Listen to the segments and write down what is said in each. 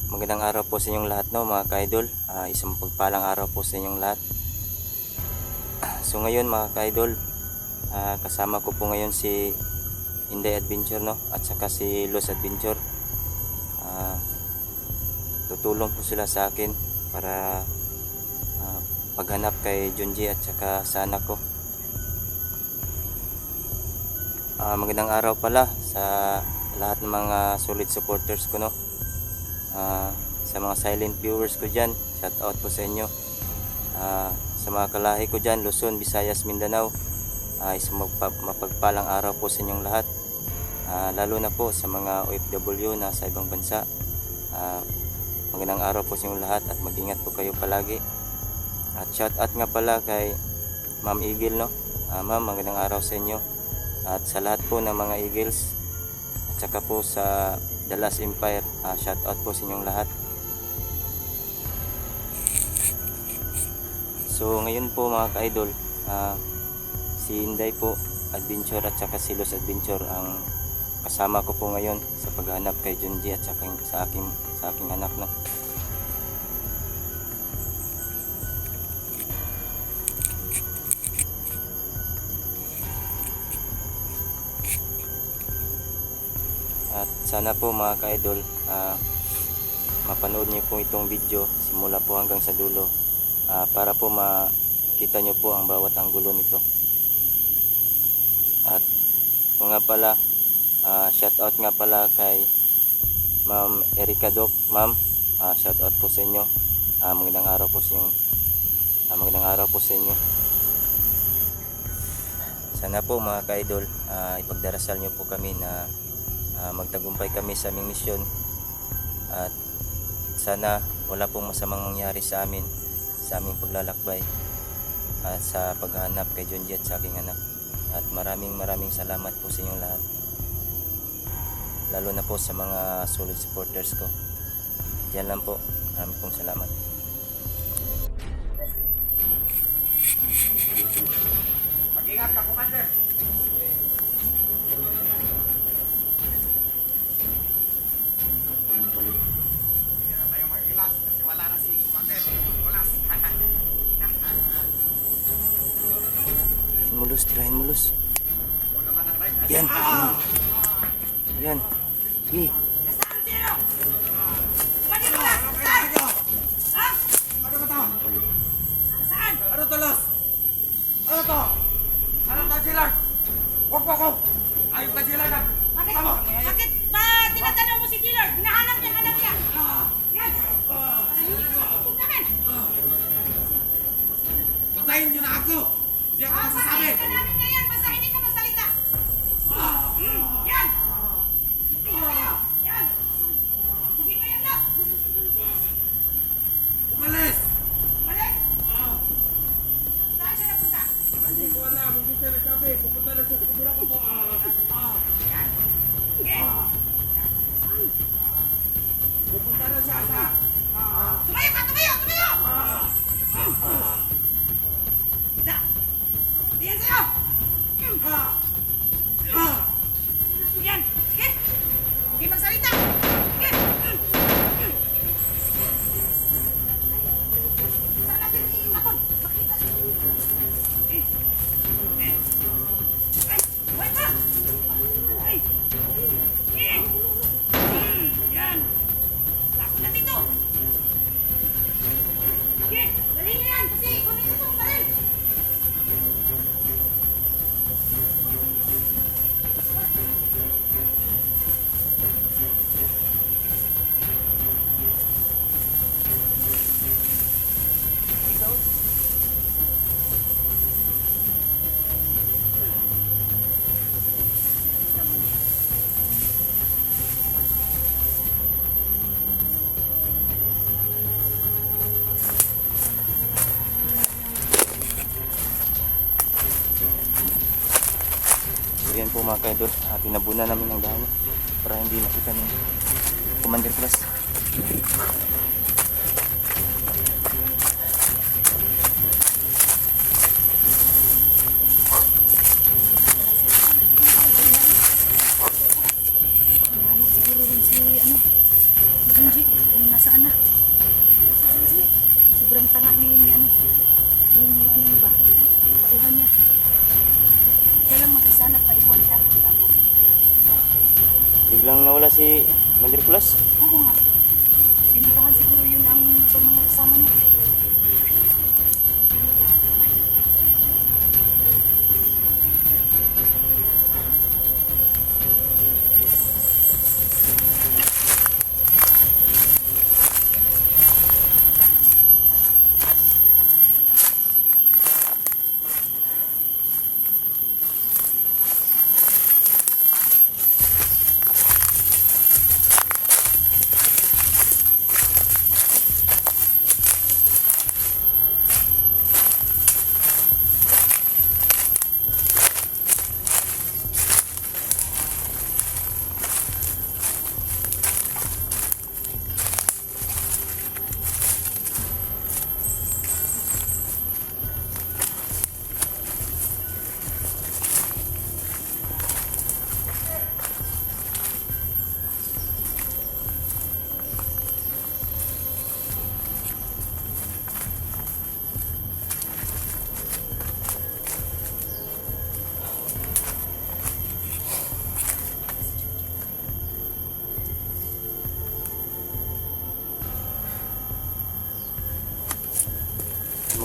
Magandang araw po sa inyong lahat, no, mga ka-idol. Isang pagpalang araw po sa inyong lahat. So ngayon mga ka-idol, kasama ko po ngayon si Inday Adventure, no, at saka si Los Adventure. Tutulong po sila sa akin para paghanap kay Junji at saka sa anak ko. Magandang araw pala sa lahat ng mga solid supporters ko, no. Sa mga silent viewers ko dyan, shout out po sa inyo. Sa mga kalahi ko dyan, Luzon, Visayas, Mindanao, isang mapagpalang araw po sa inyong lahat. Lalo na po sa mga OFW na sa ibang bansa, magandang araw po sa inyong lahat at mag-ingat po kayo palagi. At shout out nga pala kay Ma'am Eagle, no. Ma'am, magandang araw sa inyo at sa lahat po ng mga Eagles at saka po sa The Last Empire, shout out po sa inyong lahat. So ngayon po mga ka-idol, si Inday po Adventure at saka si Los Adventure ang kasama ko po ngayon sa paghanap kay Junji at saka sa aking anak, no. At sana po mga ka-idol, mapanood niyo po itong video simula po hanggang sa dulo, para po makita niyo po ang bawat anggulo nito. At po nga pala, shout out nga pala kay Ma'am Erica Doc. Ma'am, shout out po sa inyo. Magandang araw po sa inyo. Magandang araw po sa inyo. Sana po mga ka-idol, ipagdarasal niyo po kami na magtagumpay kami sa aming misyon at sana wala pong masamang mangyari sa amin sa aming paglalakbay sa paghahanap kay Junji at sa aking anak. At maraming salamat po sa inyong lahat, lalo na po sa mga solid supporters ko. Diyan lang po, maraming pong salamat. Mag-ingat ka, Commander. Kasi wala na si Commander. Walas. Tirahin mo, Los. Ako naman ang right. Yan. Yan. Hey. Saan sino? Mani mo na! Saan? Ha? Ano ba to? Saan? Ano to, Los? Ano to? Ano to, Gillard? Huwag po ako! Ayok na, Gillard, ha? Bakit ba tinatanong mo si Gillard? Hinahanap niya, hanap niya. Yan. Puntahan. Patayin niyo na ako! Hindi ako magsasabi! Patayin ka namin ngayon, basta hindi ka magsalita. Yan. Tingnan kayo. Yan. Tugin mo yan, Los. Umalis! Balik. Saan siya napunta? Hindi ko alam, hindi siya nagsabi. Pupunta na siya sa kubura ko po. Yan. Sige. Pupunta na siya sa... Tumayo ka, tumayo, tumayo. Da. Diyan sa'yo. Yan. Sige. Hindi magsalita. Sige. Saan natin iiwaton? Makita. Ay, buhay pa. Ay. Yan. Tako na dito. Sige, dali niyo yan kasi kunin ko itong baril. So yan po mga ka-idol, tinabunan namin ng dahon para hindi nakita ng Commander Plus. Isa nagpaiwan siya. Gago. Biglang nawala si Mandirkulas. Oo nga. Pinuntahan siguro yun ang ibang mga kasama niya.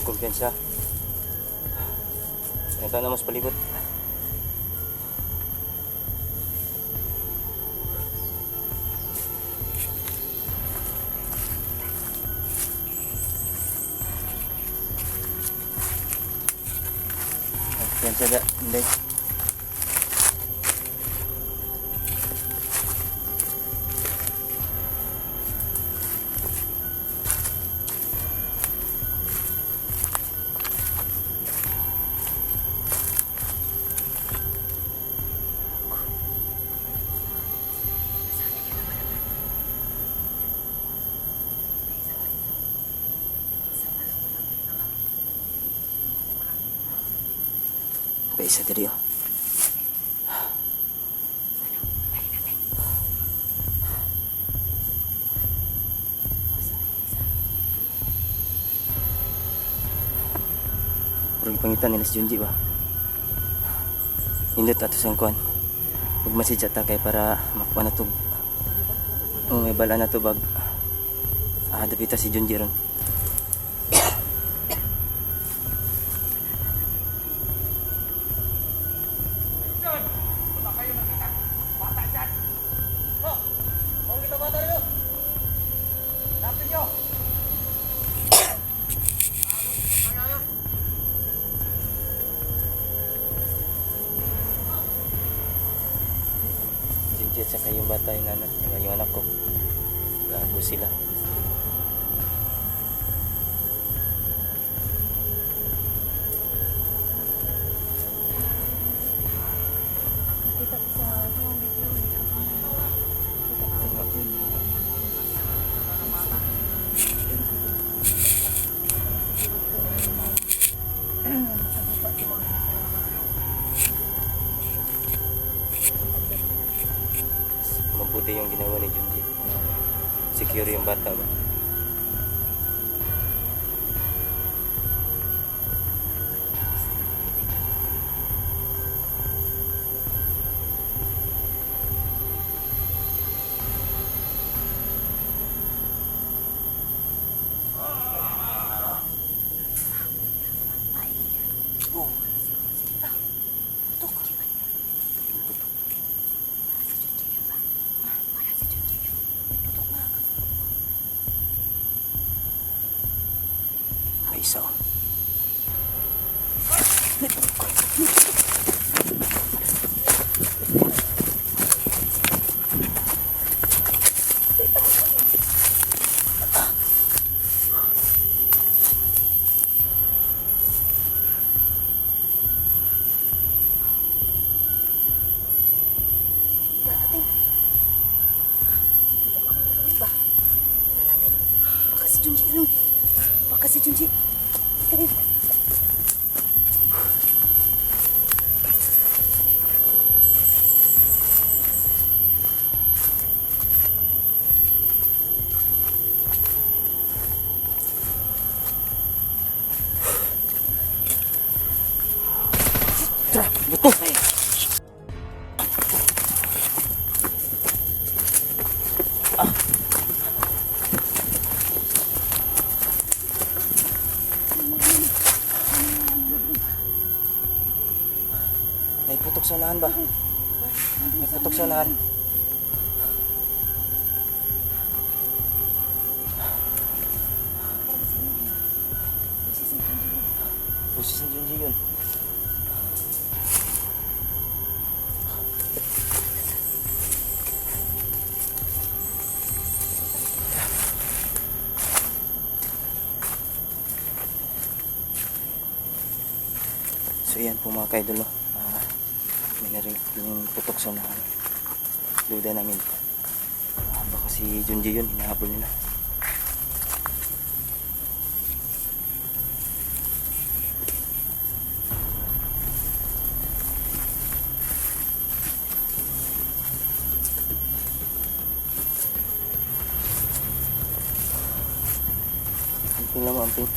Kumpiyansa. Ito na mas palibot. Kumpiyansa da, hindi. Isa diri oh. Pergi pangitan nila si Junji ba? Hindot ato sa kuan. Magmessage ata kay para makuha na to. May bala na to bag. Dapita si Junji ron. Junji at saka yung bata yung anak ko. Gago sila. Nakita ko sa video. Mabuti yung ginawa ni Junji. Secure yung bata ba? Isa. Baka si Junji. Kaya. Tara, buto. May putok sa unahan ba? May putok sa unahan. Busis ni Junji yun. So yan po mga kaidol, no? May narinig yung putok sa unahan. Duda namin. Baka si Junji yun, hinahabol nila. Amping lang mo, amping.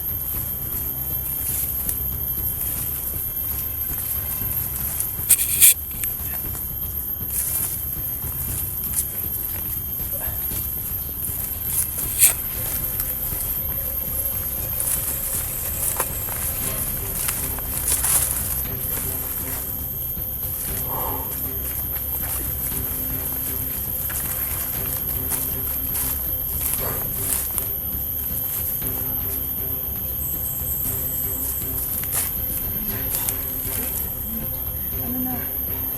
Ano na,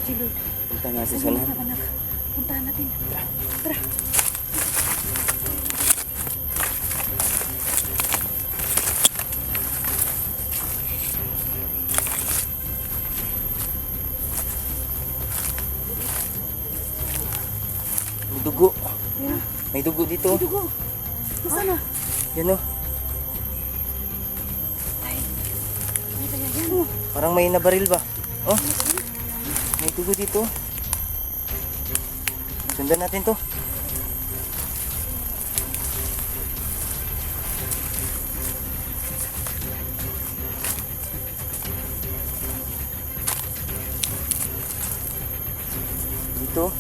Chilo? Punta natin sa unahan. Anak, puntahan natin. Tara. May dugo. Ayun, May dugo dito. may dugo. Nasaan na? Yan o. Ay, ano kaya yan? Parang may nabaril ba? Oh. May dugo dito. Sundan natin to. Dito.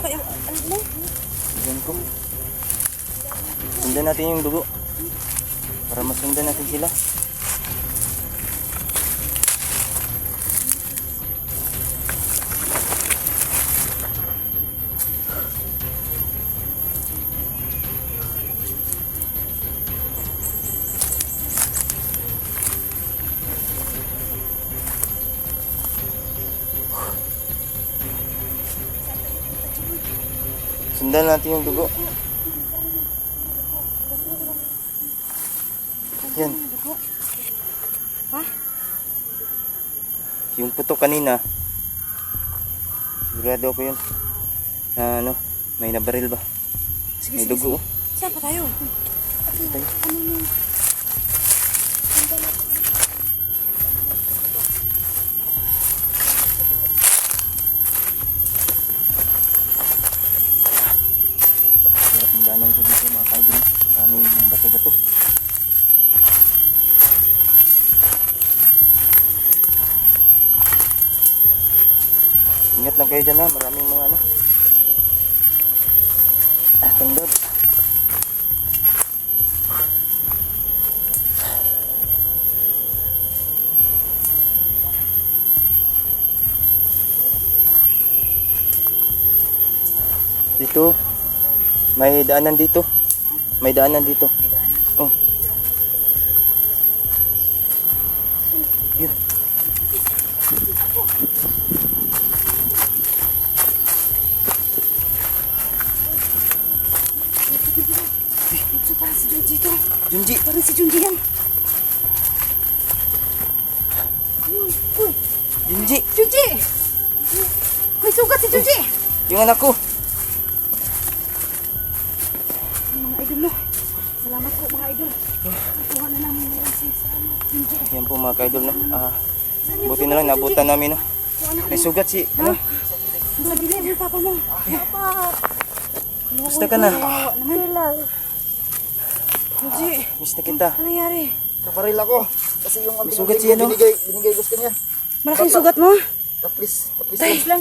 Ay, ano mo? Diyan ko. Sundan natin yung dugo. Para masundan natin sila. Sundan natin yung dugo. Yan. Ha? Yung putok kanina. Sigurado ako yun. Na ano, may nabaril ba? May dugo. Saan pa tayo? Tayo. Ano na? Hirap yung daanan ko dito mga kaidol. Maraming mga bato-bato. Ingat lang kayo dyan ha. Maraming mga ano. Tandod. Dito. May daanan dito. May daanan dito. Oh. Yun. Ito parang si Junji ito. Junji. Parang si Junji yan. Yun. Uy, Junji. Junji! May sugat si Junji! Yung anak ko. Mga idol, no? Salamat po mga idol. Nakuha na namin yan si Junji. Yan po mga kaidol no. Buti na lang nabutan namin no. May sugat si ano. Sa gilid ng papa mo. Papa! Basta ka na. Naman. Junji, Miss na kita. ano nangyari? Nabaril ako. Kasi yung May sugat siya no. binigay gusto niya. Malaking sugat mo? Taplis Tahis lang.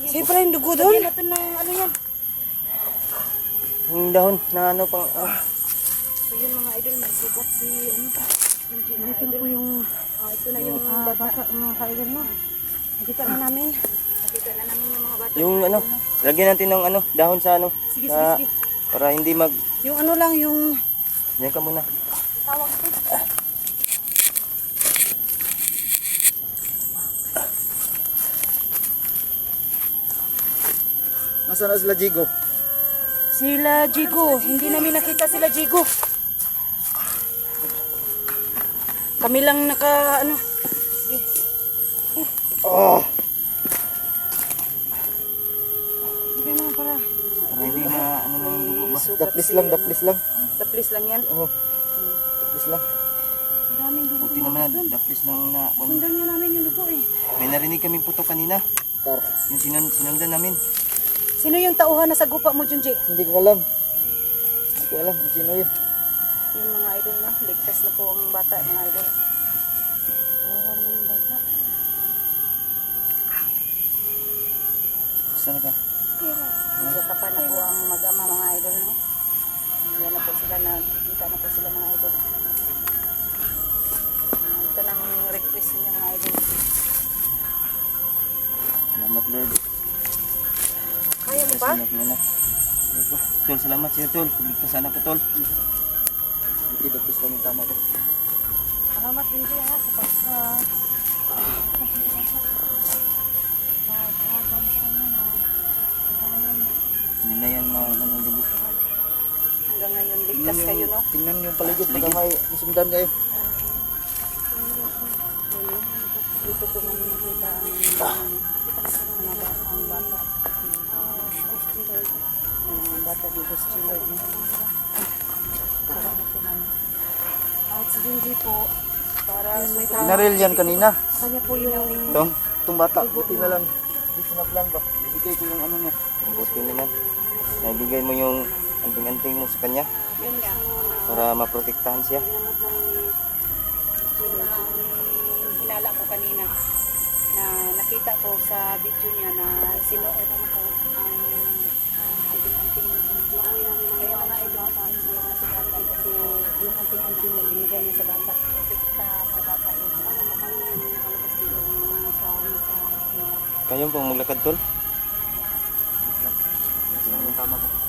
Sa'yo pala yung dugo doon. Natin na ano yan. Yung dahon na ano pang So yun mga idol, may sugat si ano. Dito na po yung Ito na yung bata, mga ka-idol mo. Nakita na namin. Nakita na namin yung mga bata. Yung ano, lagyan natin ng ano, dahon sa ano. Sige, sa- sige, sige. Para hindi mag... Yung ano lang, yung Diyan ka muna. Tawag ko. Nasaan na sila Jigo? sila Jigo. Hindi namin nakita sila Jigo. Kami lang naka ano. Sige. Oh! Sige mga para. Para hindi na ano na yung dugo ba. Daplis lang, daplis lang. Taplis lang yan. Oo. Daplis lang. Maraming dugo. Buti naman na daplis lang na... Sundan nyo namin yung dugo eh. May narinig kami putok kanina. Tar. Yung sinundan namin. Sino yung tauhan na sa gupa mo, Junji? Hindi ko alam. Hindi ko alam kung sino yun. Yung mga idol no, ligtas na po ang bata, mga idol. Kawawa naman yung bata. Saan ka? Nagkatapan na po ang mag-ama, mga idol, no? Yan na po sila, nagkita na po sila, mga idol. Ito nang request niya, mga idol. Salamat Lord. Kaya mo ba? Salamat anak. Tol, salamat siya Tol. Pagligtasan ako Tol. Hindi, daplis lang yung tama ko. Salamat din siya, ha, sa pag... Hindi na yan mga ano, dugo. Hanggang ngayon, ligtas kayo, no? Tingnan yung paligid. Baka may isundan kayo. Dito po namin nakita ang ang bata. Ang bata dito sa Chilord. Para na po namin. At si Junji po, para may tao. Pinaril yan kanina. Kanya po yung Itong bata. Buti na lang. Dito na plan ba? Ibigay ko yung ano niya. Buti naman. Naibigay mo yung anting-anting mo sa kanya yun nga. para maprotektahan siya. Hinala ko kanina na nakita ko sa video niya na sinuot ko ang anting-anting ni Junji. Kaya mga ibang sa kasi yung anting-anting niya binigay niya sa bata. Sa bata yun. Nakalabas dito sa Kayong pong maglakad Tol? Daplis lang yung tama ko.